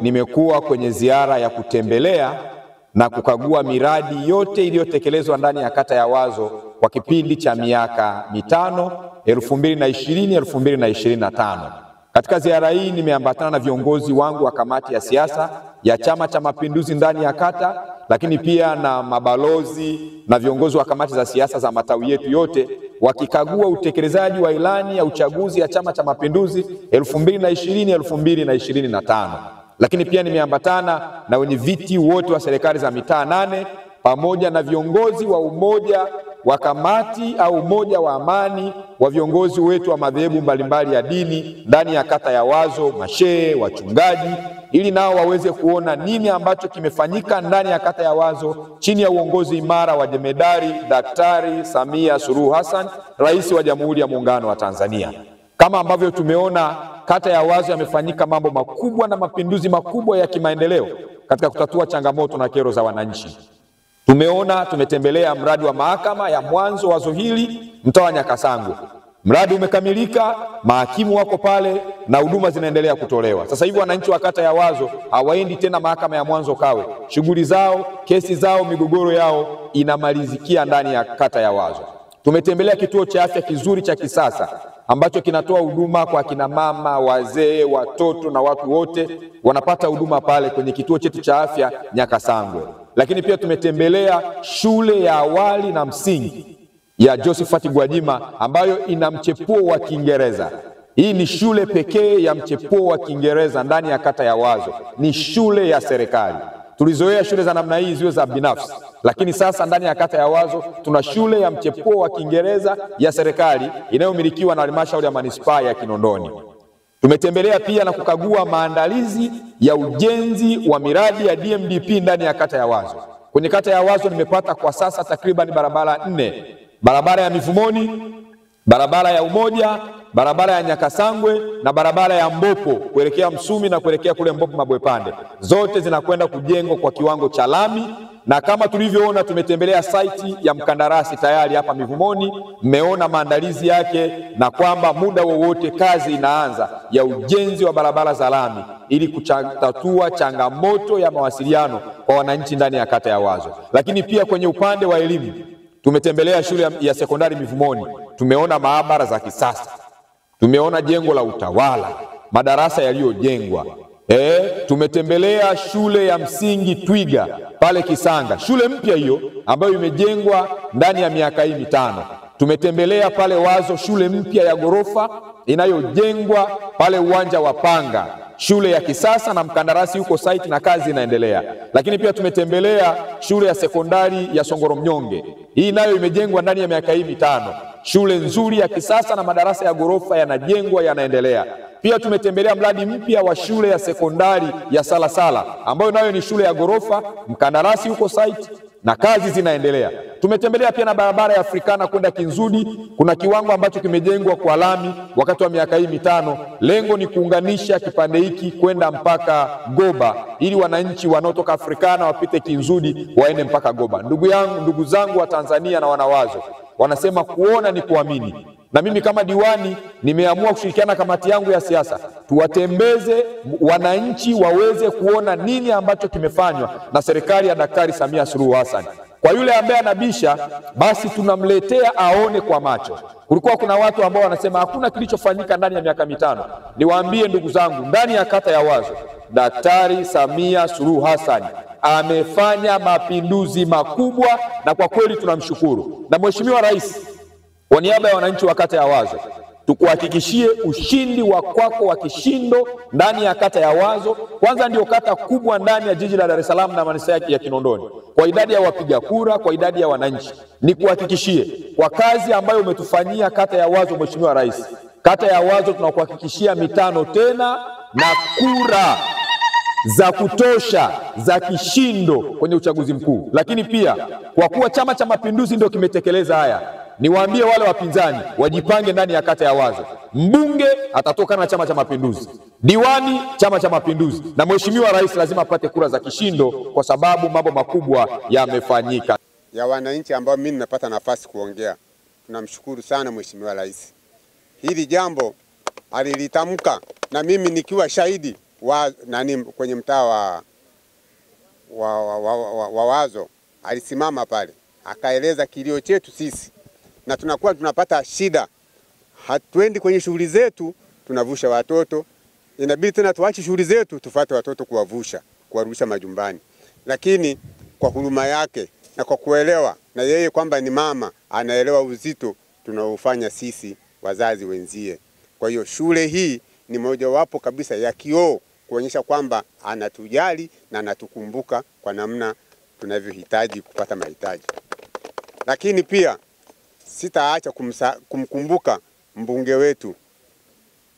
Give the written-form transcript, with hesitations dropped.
Nimekuwa kwenye ziara ya kutembelea na kukagua miradi yote iliyotekelezwa ndani ya kata ya Wazo kwa kipindi cha miaka mitano 2020-2025. Katika ziara hii nimeambatana na viongozi wangu wa kamati ya siasa ya Chama cha Mapinduzi ndani ya kata, lakini pia na mabalozi na viongozi wa kamati za siasa za matawi yetu yote, wakikagua utekelezaji wa ilani ya uchaguzi ya Chama cha Mapinduzi 2020-2025. Lakini pia nimeambatana na wenyeviti wote wa serikali za mitaa 8 pamoja na viongozi wa umoja wa kamati au umoja wa amani wa viongozi wetu wa madhehebu mbalimbali ya dini ndani ya kata ya Wazo, mashehe, wachungaji, ili nao waweze kuona nini ambacho kimefanyika ndani ya kata ya Wazo chini ya uongozi imara wa Jemedari Daktari Samia Suluhu Hassan, Rais wa Jamhuri ya Muungano wa Tanzania. Kama ambavyo tumeona kata ya Wazo yamefanyika mambo makubwa na mapinduzi makubwa ya kimaendeleo katika kutatua changamoto na kero za wananchi. Tumetembelea mradi wa mahakama ya mwanzo Wazo hili mtaa wa Nyakasangwe. Mradi umekamilika, mahakimu wako pale na huduma zinaendelea kutolewa. Sasa hivi wananchi wa kata ya Wazo hawaendi tena mahakama ya mwanzo Kawe. Shughuli zao, kesi zao, migogoro yao inamalizikia ndani ya kata ya Wazo. Tumetembelea kituo cha afya kizuri cha kisasa ambacho kinatoa huduma kwa kina mama, wazee, watoto na watu wote wanapata huduma pale kwenye kituo chetu cha afya Nyakasangwe. Lakini pia tumetembelea shule ya awali na msingi ya Josephat Gwajima ambayo ina mchepuo wa Kiingereza. Hii ni shule pekee ya mchepuo wa Kiingereza ndani ya kata ya Wazo. Ni shule ya serikali. Tulizoea shule za namna hii ziwe za binafsi, lakini sasa ndani ya kata ya Wazo tuna shule ya mchepuo wa Kiingereza ya serikali inayomilikiwa na halmashauri ya manispaa ya Kinondoni. Tumetembelea pia na kukagua maandalizi ya ujenzi wa miradi ya DMDP ndani ya kata ya Wazo. Kwenye kata ya Wazo nimepata kwa sasa takriban barabara 4. Barabara ya Mivumoni, barabara ya Umoja, barabara ya Nyakasangwe na barabara ya Mbopo kuelekea Msumi na kuelekea kule Mbopo Mabwepande. Zote zinakwenda kujengwa kwa kiwango cha lami, na kama tulivyoona tumetembelea site ya mkandarasi tayari hapa Mivumoni, mmeona maandalizi yake na kwamba muda wowote kazi inaanza ya ujenzi wa barabara za lami ili kutatua changamoto ya mawasiliano kwa wananchi ndani ya kata ya Wazo. Lakini pia kwenye upande wa elimu tumetembelea shule ya sekondari Mivumoni, tumeona maabara za kisasa, tumeona jengo la utawala, madarasa yaliyojengwa. Tumetembelea shule ya msingi Twiga pale Kisanga, shule mpya hiyo ambayo imejengwa ndani ya miaka hii mitano. Tumetembelea pale Wazo shule mpya ya ghorofa inayojengwa pale uwanja wa Panga, shule ya kisasa na mkandarasi yuko site na kazi inaendelea. Lakini pia tumetembelea shule ya sekondari ya Songoro Mnyonge, hii nayo imejengwa ndani ya miaka hii mitano, shule nzuri ya kisasa na madarasa ya ghorofa yanajengwa yanaendelea. Pia tumetembelea mradi mpya wa shule ya sekondari ya Salasala ambayo nayo ni shule ya ghorofa, mkandarasi yuko site na kazi zinaendelea. Tumetembelea pia na barabara ya Afrikana kwenda Kinzudi, kuna kiwango ambacho kimejengwa kwa lami wakati wa miaka hii mitano. Lengo ni kuunganisha kipande hiki kwenda mpaka Goba ili wananchi wanaotoka Afrikana wapite Kinzudi waende mpaka Goba. Ndugu zangu wa Tanzania na wanawazo wanasema kuona ni kuamini. Na mimi kama diwani nimeamua kushirikiana na kamati yangu ya siasa tuwatembeze wananchi waweze kuona nini ambacho kimefanywa na serikali ya Daktari Samia Suluhu Hassan. Kwa yule ambaye anabisha, basi tunamletea aone kwa macho. Kulikuwa kuna watu ambao wanasema hakuna kilichofanyika ndani ya miaka mitano. Niwaambie ndugu zangu, ndani ya kata ya Wazo Daktari Samia Suluhu Hassan amefanya mapinduzi makubwa, na kwa kweli tunamshukuru. Na Mheshimiwa Rais, kwa niaba ya wananchi wa kata ya Wazo, tukuhakikishie ushindi wa kwako wa kishindo ndani ya kata ya Wazo. Kwanza ndio kata kubwa ndani ya jiji la Dar es Salaam na manispaa ya Kinondoni kwa idadi ya wapiga kura, kwa idadi ya wananchi. Nikuhakikishie kwa kazi ambayo umetufanyia kata ya Wazo, Mheshimiwa Rais, kata ya Wazo tunakuhakikishia mitano tena na kura za kutosha za kishindo kwenye uchaguzi mkuu. Lakini pia kwa kuwa Chama cha Mapinduzi ndio kimetekeleza haya, niwaambie wale wapinzani wajipange ndani ya kata ya Wazo. Mbunge atatokana na Chama cha Mapinduzi, diwani Chama cha Mapinduzi, na Mheshimiwa Rais lazima apate kura za kishindo kwa sababu mambo makubwa yamefanyika. Ya wananchi ambao mimi nimepata nafasi kuongea, tunamshukuru sana Mheshimiwa Rais. Hili jambo alilitamka na mimi nikiwa shahidi kwenye mtaa wa Wazo alisimama pale akaeleza kilio chetu sisi, na tunakuwa tunapata shida, hatuendi kwenye shughuli zetu, tunavusha watoto, inabidi tena tuache shughuli zetu tufuate watoto kuwarudisha majumbani. Lakini kwa huruma yake na kwa kuelewa na yeye kwamba ni mama, anaelewa uzito tunaofanya sisi wazazi wenzie. Kwa hiyo shule hii ni mojawapo kabisa ya kioo kuonyesha kwamba anatujali na anatukumbuka kwa namna tunavyohitaji kupata mahitaji. Lakini pia sitaacha kumkumbuka mbunge wetu